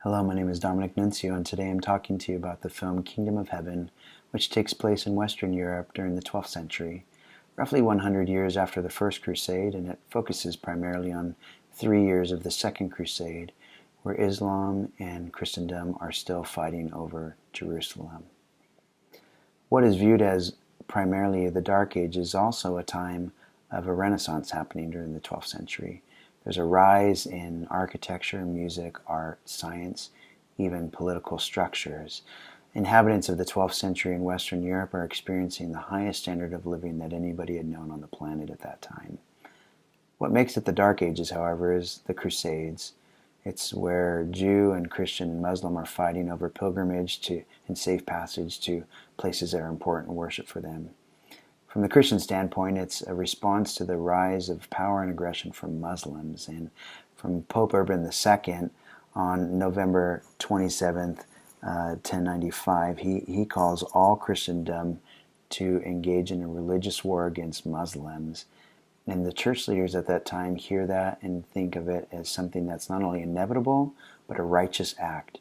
Hello, my name is Dominic Nuncio, and today I'm talking to you about the film Kingdom of Heaven, which takes place in Western Europe during the 12th century, roughly 100 years after the First Crusade, and it focuses primarily on 3 years of the Second Crusade, where Islam and Christendom are still fighting over Jerusalem. What is viewed as primarily the Dark Ages is also a time of a renaissance happening during the 12th century. There's a rise in architecture, music, art, science, even political structures. Inhabitants of the 12th century in Western Europe are experiencing the highest standard of living that anybody had known on the planet at that time. What makes it the Dark Ages, however, is the Crusades. It's where Jew and Christian and Muslim are fighting over pilgrimage and safe passage to places that are important worship for them. From the Christian standpoint, it's a response to the rise of power and aggression from Muslims. And from Pope Urban II on November 27th, 1095, he calls all Christendom to engage in a religious war against Muslims. And the church leaders at that time hear that and think of it as something that's not only inevitable, but a righteous act.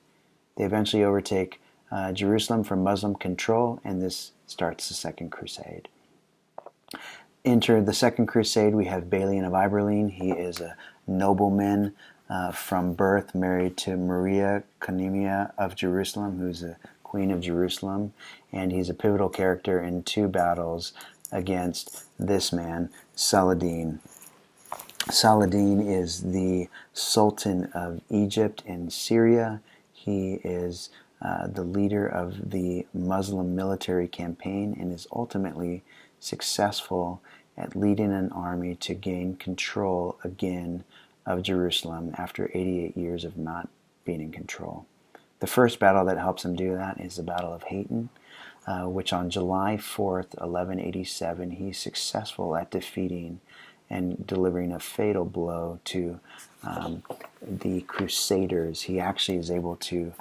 They eventually overtake Jerusalem from Muslim control, and this starts the Second Crusade. Enter the Second Crusade, we have Balian of Iberline. He is a nobleman from birth, married to Maria Conimia of Jerusalem, who's a queen of Jerusalem, and he's a pivotal character in 2 battles against this man, Saladin. Saladin is the Sultan of Egypt and Syria. He is the leader of the Muslim military campaign and is ultimately successful at leading an army to gain control again of Jerusalem after 88 years of not being in control. The first battle that helps him do that is the Battle of Hattin, which on July 4th, 1187, he's successful at defeating and delivering a fatal blow to the Crusaders. He actually is able to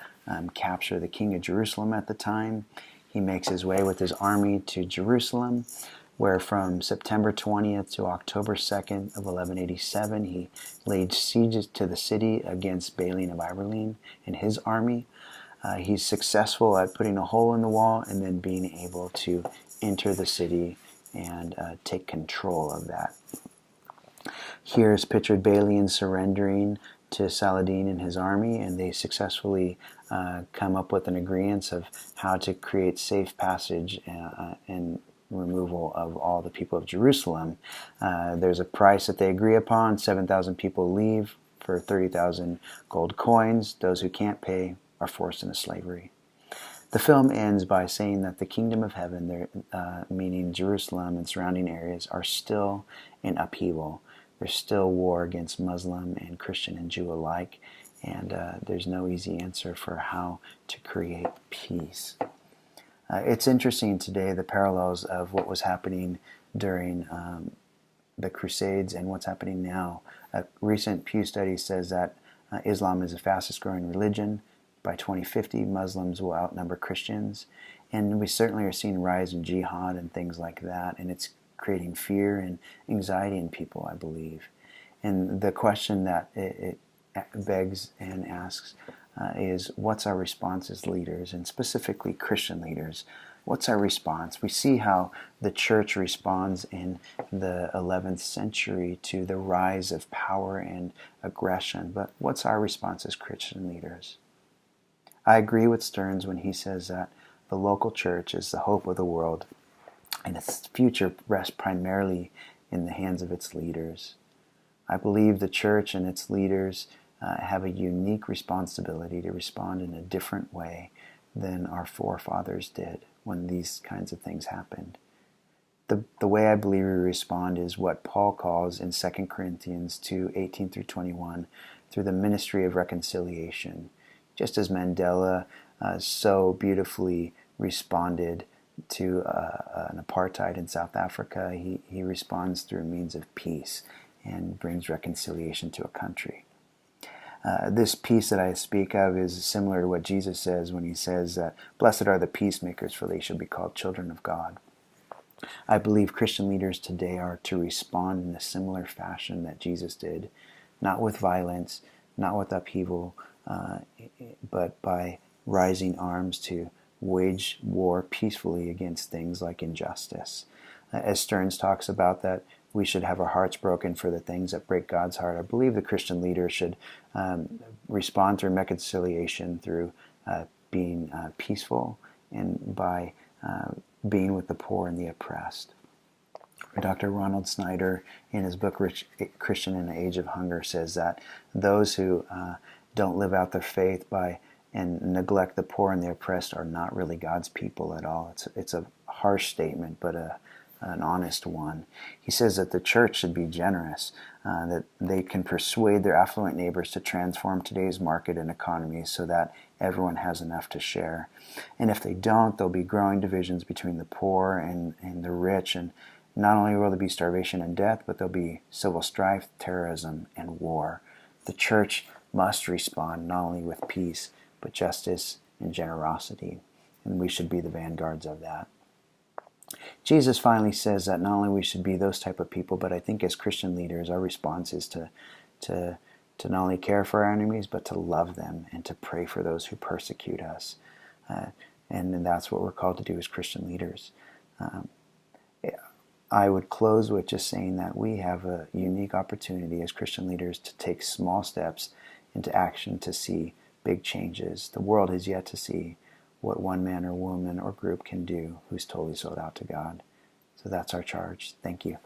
capture the king of Jerusalem at the time. He makes his way with his army to Jerusalem, where from September 20th to October 2nd of 1187, he laid siege to the city against Balian of Iberline and his army. He's successful at putting a hole in the wall and then being able to enter the city and take control of that. Here is pictured Balian surrendering to Saladin and his army, and they successfully come up with an agreement of how to create safe passage and removal of all the people of Jerusalem. There's a price that they agree upon. 7,000 people leave for 30,000 gold coins. Those who can't pay are forced into slavery. The film ends by saying that the kingdom of heaven, meaning Jerusalem and surrounding areas, are still in upheaval. There's still war against Muslim and Christian and Jew alike, and there's no easy answer for how to create peace. It's interesting today, the parallels of what was happening during the Crusades and what's happening now. A recent Pew study says that Islam is the fastest growing religion. By 2050, Muslims will outnumber Christians. And we certainly are seeing a rise in jihad and things like that, and it's creating fear and anxiety in people, I believe. And the question that it begs and asks is, what's our response as leaders, and specifically Christian leaders? What's our response? We see how the church responds in the 11th century to the rise of power and aggression, but what's our response as Christian leaders? I agree with Stearns when he says that the local church is the hope of the world, and its future rests primarily in the hands of its leaders. I believe the church and its leaders have a unique responsibility to respond in a different way than our forefathers did when these kinds of things happened. The way I believe we respond is what Paul calls in 2 Corinthians 2:18 through 21, through the ministry of reconciliation. Just as Mandela so beautifully responded to an apartheid in South Africa, he responds through means of peace and brings reconciliation to a country. This peace that I speak of is similar to what Jesus says when he says, "Blessed are the peacemakers, for they shall be called children of God." I believe Christian leaders today are to respond in a similar fashion that Jesus did, not with violence, not with upheaval, but by rising arms to wage war peacefully against things like injustice. As Stearns talks about that we should have our hearts broken for the things that break God's heart, I believe the Christian leader should respond through reconciliation, through being peaceful, and by being with the poor and the oppressed. Dr. Ronald Snyder, in his book Christian in the Age of Hunger, says that those who don't live out their faith and neglect the poor and the oppressed are not really God's people at all. It's a harsh statement, but an honest one. He says that the church should be generous, that they can persuade their affluent neighbors to transform today's market and economy so that everyone has enough to share. And if they don't, there'll be growing divisions between the poor and the rich, and not only will there be starvation and death, but there'll be civil strife, terrorism, and war. The church must respond not only with peace, but justice and generosity, and we should be the vanguards of that. Jesus finally says that not only we should be those type of people, but I think as Christian leaders, our response is to not only care for our enemies, but to love them and to pray for those who persecute us. And that's what we're called to do as Christian leaders. I would close with just saying that we have a unique opportunity as Christian leaders to take small steps into action to see big changes. The world has yet to see what one man or woman or group can do who's totally sold out to God. So that's our charge. Thank you.